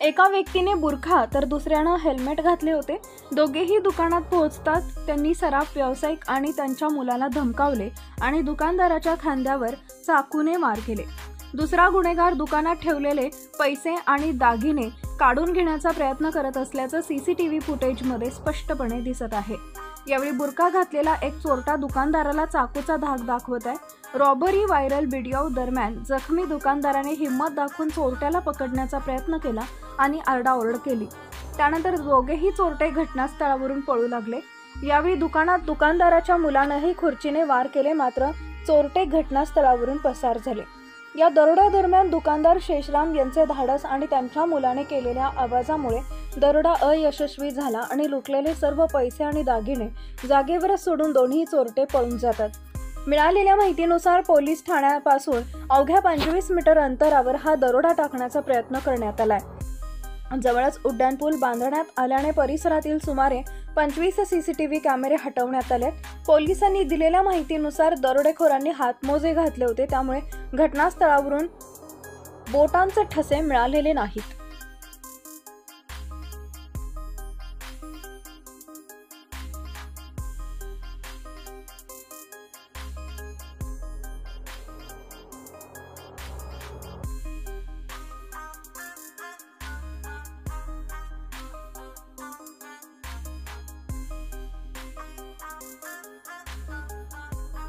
एका व्यक्तीने बुरखा तर दुसऱ्यानं हेल्मेट घातले होते। दोघेही दुकानात पोहोचताच त्यांनी सराफ व्यावसायिक आणि त्यांच्या मुलाला धमकावले आणि दुकानदाराच्या खांद्यावर चाकूने मार केले। दुसरा गुन्हेगार दुकानात ठेवलेले पैसे आणि दागिने काढून घेण्याचा प्रयत्न करत असल्याचं सीसीटीव्ही फुटेजमध्ये स्पष्टपणे दिसत आहे। यावेळी बुरखा घातलेला एक चोरटा दुकानदाराला चाकूचा धाक दाखवत आहे। रॉबरी व्हायरल व्हिडिओ दरम्यान जखमी दुकानदाराने हिम्मत दाखवून चोरट्याला पकडण्याचा प्रयत्न केला आणि आरडाओरड केली। त्यानंतर दोघेही चोरटे घटनास्थळावरून पळू लागले। यावेळी दुकानात दुकानदाराच्या मुलानेही खुर्चीने वार केले, मात्र चोरटे घटनास्थळावरून पसार झाले। या दरोड्यादरम्यान दुकानदार शेषराम यांचे धाडस आणि त्यांच्या मुलाने केलेल्या आवाजामुळे दरोडा अयशस्वी झाला आणि लुटलेले सर्व पैसे आणि दागिने जागेवरच सोडून दोन्ही चोरटे पळून जातात। मिळालेल्या माहितीनुसार पोलीस ठाण्यापासून अवघ्या 25 मीटर अंतरावर हा दरोडा टाकण्याचा प्रयत्न करण्यात आलाय। जवळच उड्डाणपूल बांधण्यात आल्याने परिसरातील सुमारे 25 सीसीटीव्ही कॅमेरे हटवण्यात आले। पोलिसांनी दिलेल्या माहितीनुसार दरोडेखोरांनी हातमोजे घातले होते, त्यामुळे घटनास्थळावरून बोटांचे ठसे मिळालेले नाहीत।